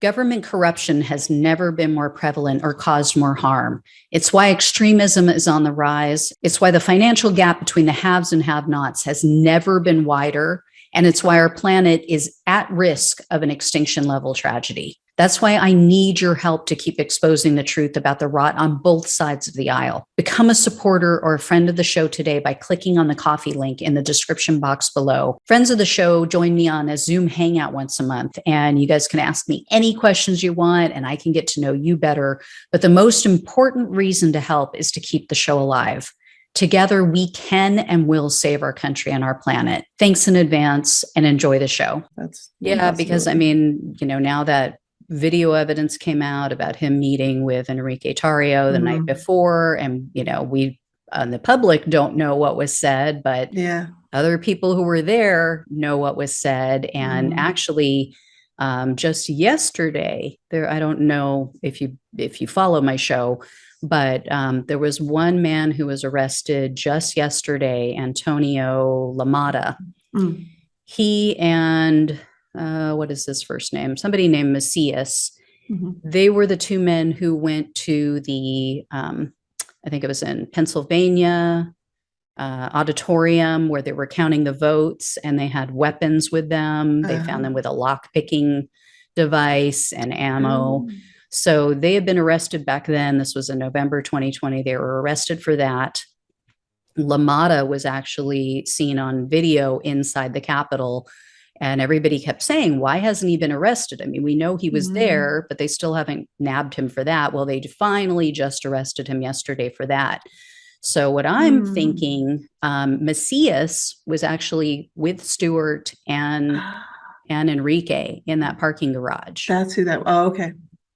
Government corruption has never been more prevalent or caused more harm. It's why extremism is on the rise. It's why the financial gap between the haves and have-nots has never been wider. And it's why our planet is at risk of an extinction level tragedy. That's why I need your help to keep exposing the truth about the rot on both sides of the aisle. Become a supporter or a friend of the show today by clicking on the coffee link in the description box below. Friends of the show join me on a Zoom hangout once a month, and you guys can ask me any questions you want, and I can get to know you better. But the most important reason to help is to keep the show alive. Together, we can and will save our country and our planet. Thanks in advance and enjoy the show. Because I mean, now that video evidence came out about him meeting with Enrique Tarrio the night before, and we the public don't know what was said, but other people who were there know what was said. And actually, just yesterday, I don't know if you follow my show, but there was one man who was arrested just yesterday, Antonio Lamada. He and what is his first name? Somebody named Macias. They were the two men who went to the, I think it was in Pennsylvania, auditorium where they were counting the votes, and they had weapons with them. They found them with a lock picking device and ammo. So they had been arrested back then. This was in November 2020. They were arrested for that. Lamada was actually seen on video inside the Capitol. And everybody kept saying, why hasn't he been arrested? I mean, we know he was there, but they still haven't nabbed him for that. Well, they finally just arrested him yesterday for that. So what I'm thinking, Macias was actually with Stewart and Enrique in that parking garage. That's who that, oh, okay.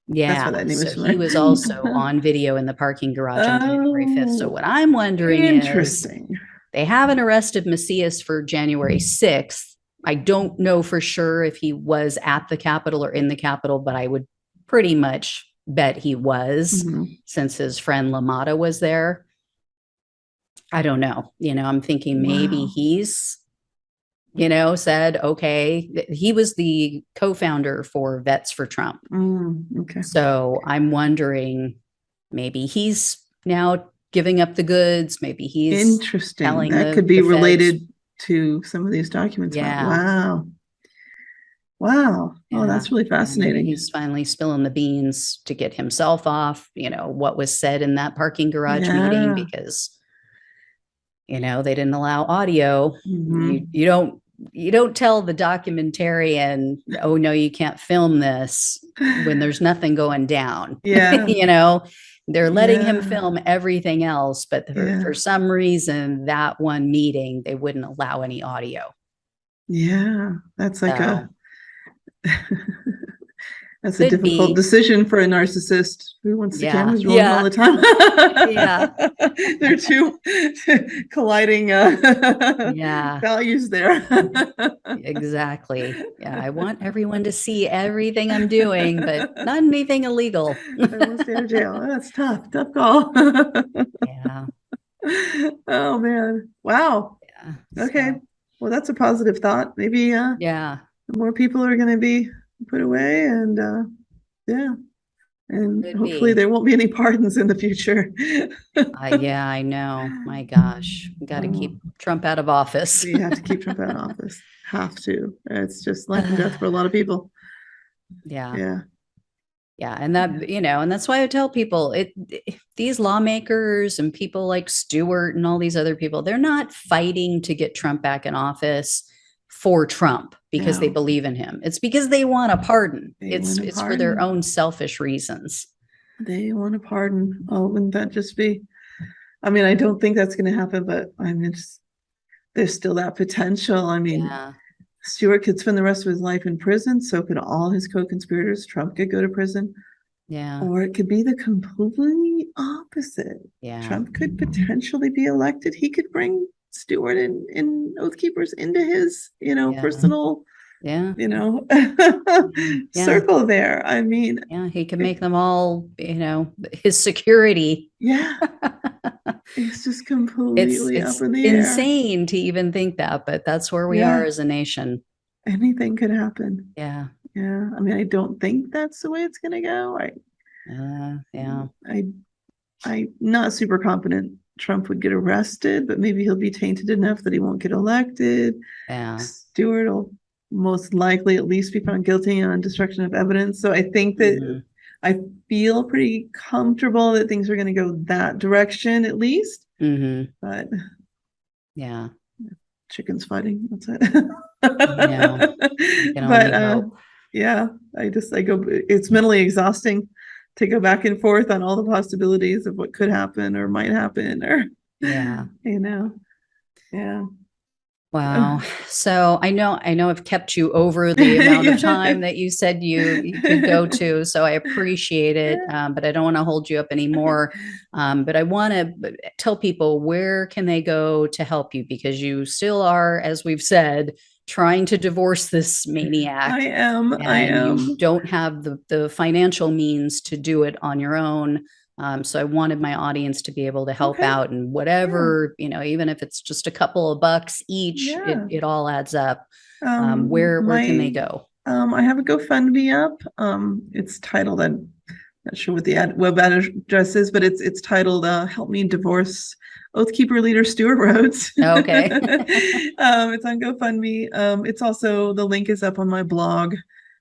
Yeah, so he was also on video in the parking garage on January 5th. So what I'm wondering is, they haven't arrested Macias for January 6th. I don't know for sure if he was at the Capitol or in the Capitol, but I would pretty much bet he was, since his friend Lamada was there. I don't know. I'm thinking maybe he's, said, okay, he was the co-founder for Vets for Trump. Okay. So I'm wondering, maybe he's now giving up the goods. Maybe he's interesting. That could be related to some of these documents. Wow. Oh, that's really fascinating. He's finally spilling the beans to get himself off, what was said in that parking garage meeting, because, they didn't allow audio. You don't tell the documentarian, oh no, you can't film this when there's nothing going down. They're letting him film everything else, but for some reason, that one meeting, they wouldn't allow any audio. That's like that's a difficult decision for a narcissist who wants the cameras rolling all the time. They're two colliding values there. Exactly. I want everyone to see everything I'm doing, but not anything illegal. I won't stay in jail. That's tough call. Oh man. Wow. Okay. Well, that's a positive thought. Maybe more people are going to be put away, and and hopefully there won't be any pardons in the future. I know. My gosh, we got to keep Trump out of office. We have to keep Trump out of office. Have to. It's just life and death for a lot of people. And that, and that's why I tell people, these lawmakers and people like Stewart and all these other people, they're not fighting to get Trump back in office for Trump because they believe in him. It's because they want a pardon. It's for their own selfish reasons. They want a pardon. Oh, wouldn't that just be, I mean, I don't think that's going to happen, but I mean, there's still that potential. I mean, Stewart could spend the rest of his life in prison. So could all his co-conspirators. Trump could go to prison. Or it could be the completely opposite. Trump could potentially be elected. He could bring Stewart and Oath Keepers into his, personal, circle there. I mean, he can make them all, his security. It's just completely up in the air. It's insane to even think that, but that's where we are as a nation. Anything could happen. Yeah. I mean, I don't think that's the way it's going to go. Yeah. I'm not super confident Trump would get arrested, but maybe he'll be tainted enough that he won't get elected. Yeah. Stewart will most likely at least be found guilty on destruction of evidence. So I think that I feel pretty comfortable that things are going to go that direction at least. But yeah, chickens fighting. That's it. Yeah. But yeah, I go. It's mentally exhausting to go back and forth on all the possibilities of what could happen or might happen, or yeah. Yeah. Wow. So I know I've kept you over the amount of time that you said you could go to. So I appreciate it. But I don't want to hold you up anymore. But I want to tell people, where can they go to help you? Because you still are, as we've said, trying to divorce this maniac. I am. You don't have the financial means to do it on your own. So I wanted my audience to be able to help out, and whatever, even if it's just a couple of bucks each, it all adds up. Where can they go? I have a GoFundMe up. It's titled, I'm not sure what the web address is, but it's titled Help Me Divorce Oathkeeper Leader Stewart Rhodes. Okay. It's on GoFundMe. It's also, the link is up on my blog,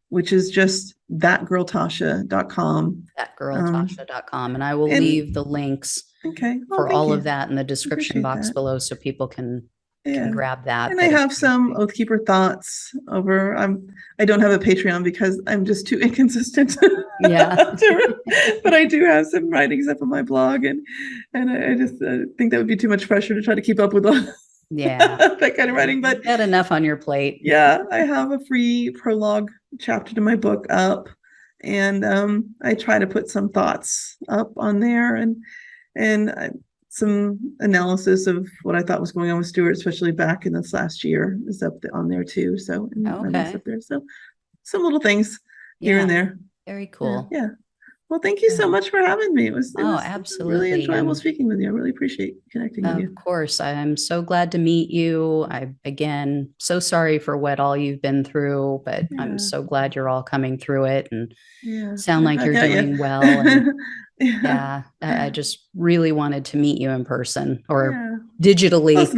which is just thatgirltasha.com. Thatgirltasha.com. And I will leave the links for all of that in the description box below, so people can grab that. And I have some Oathkeeper thoughts over. I don't have a Patreon because I'm just too inconsistent. But I do have some writings up on my blog, and I just think that would be too much pressure to try to keep up with that kind of writing. But you've got enough on your plate. Yeah, I have a free prologue chapter to my book up, and I try to put some thoughts up on there, and some analysis of what I thought was going on with Stewart, especially back in this last year, is up on there too. So up there. So some little things here and there. Very cool. Yeah. Well, thank you so much for having me. It was absolutely really enjoyable speaking with you. I really appreciate connecting with you. Of course. I'm so glad to meet you. Again, so sorry for what all you've been through, but I'm so glad you're all coming through it, and sound like you're doing well. And I just really wanted to meet you in person, or digitally,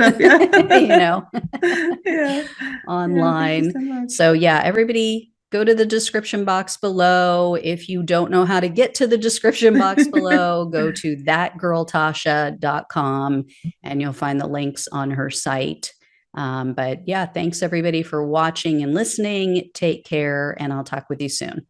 online. So everybody, go to the description box below. If you don't know how to get to the description box below, go to thatgirltasha.com and you'll find the links on her site. But thanks everybody for watching and listening. Take care, and I'll talk with you soon.